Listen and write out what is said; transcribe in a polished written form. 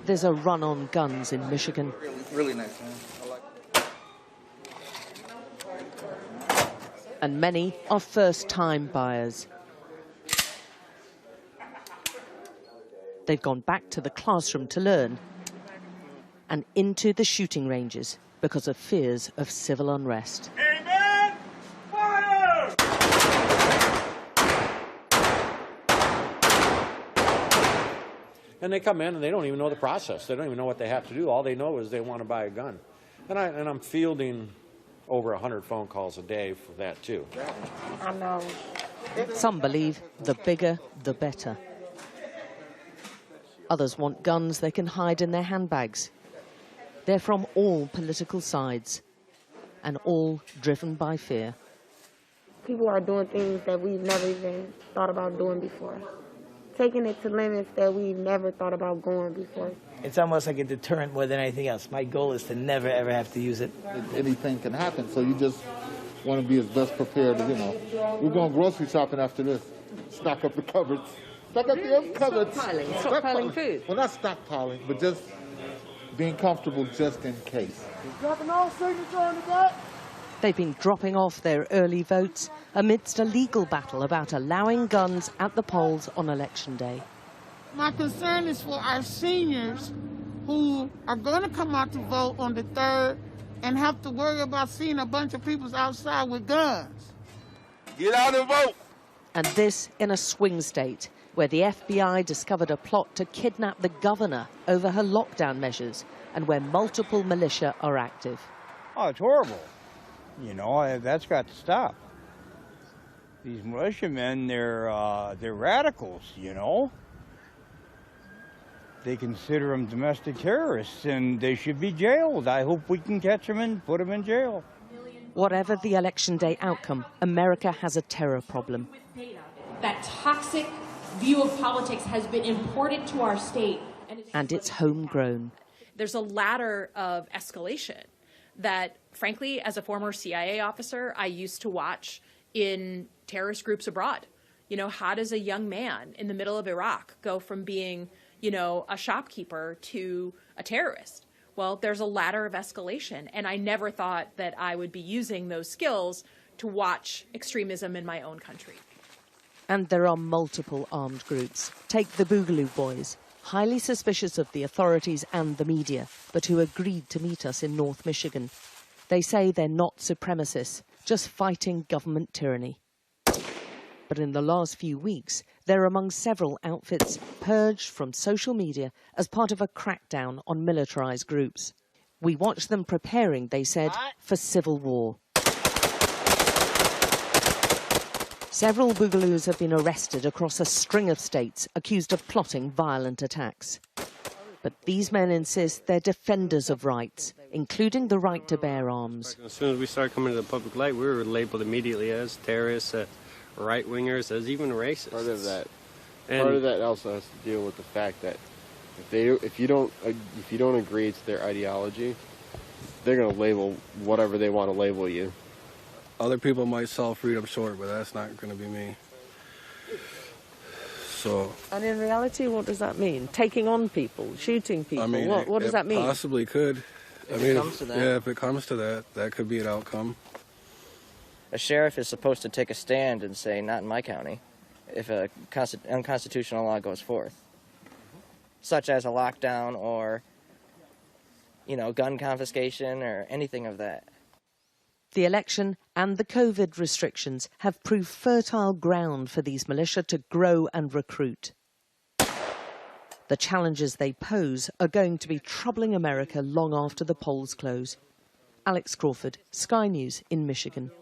There's a run on guns in Michigan. Really nice, man. And many are first-time buyers. They've gone back to the classroom to learn and into the shooting ranges because of fears of civil unrest. Amen! Fire! And they come in and they don't even know the process. They don't even know what they have to do. All they know is they want to buy a gun. And I'm fielding over 100 phone calls a day for that, too. I know. Some believe the bigger, the better. Others want guns they can hide in their handbags. They're from all political sides and all driven by fear. People are doing things that we've never even thought about doing before. Taking it to limits that we've never thought about going before. It's almost like a deterrent more than anything else. My goal is to never, ever have to use it. Anything can happen, so you just want to be as best prepared as, you know. We're going grocery shopping after this. Stock up the cupboards. Stock up the cupboards. Stockpiling food. Well, not stockpiling, but just being comfortable just in case. Dropping all signatures on the back. They've been dropping off their early votes amidst a legal battle about allowing guns at the polls on Election Day. My concern is for our seniors who are going to come out to vote on the 3rd and have to worry about seeing a bunch of people outside with guns. Get out and vote! And this in a swing state where the FBI discovered a plot to kidnap the governor over her lockdown measures and where multiple militia are active. Oh, it's horrible. You know, that's got to stop. These militiamen, they're radicals, you know. They consider them domestic terrorists, and they should be jailed. I hope we can catch them and put them in jail. Whatever the Election Day outcome, America has a terror problem. That toxic view of politics has been imported to our state. And it's homegrown. There's a ladder of escalation that, frankly, as a former CIA officer, I used to watch in terrorist groups abroad. You know, how does a young man in the middle of Iraq go from being, you know, a shopkeeper to a terrorist? Well, there's a ladder of escalation, and I never thought that I would be using those skills to watch extremism in my own country. And there are multiple armed groups. Take the Boogaloo Boys, highly suspicious of the authorities and the media, but who agreed to meet us in North Michigan. They say they're not supremacists, just fighting government tyranny. But in the last few weeks, they're among several outfits purged from social media as part of a crackdown on militarized groups. We watched them preparing, they said, for civil war. Several Boogaloos have been arrested across a string of states accused of plotting violent attacks. But these men insist they're defenders of rights, including the right to bear arms. As soon as we started coming to the public light, we were labeled immediately as terrorists, right-wingers, as even racists. Part of that also has to deal with the fact that if you don't agree to their ideology, they're going to label whatever they want to label you. Other people might sell freedom short, but that's not going to be me. So. And in reality, what does that mean? Taking on people, shooting people? I mean, what does that mean? Possibly could. If it comes to that, that could be an outcome. A sheriff is supposed to take a stand and say, not in my county, if a unconstitutional law goes forth, such as a lockdown or, you know, gun confiscation or anything of that. The election and the COVID restrictions have proved fertile ground for these militia to grow and recruit. The challenges they pose are going to be troubling America long after the polls close. Alex Crawford, Sky News in Michigan.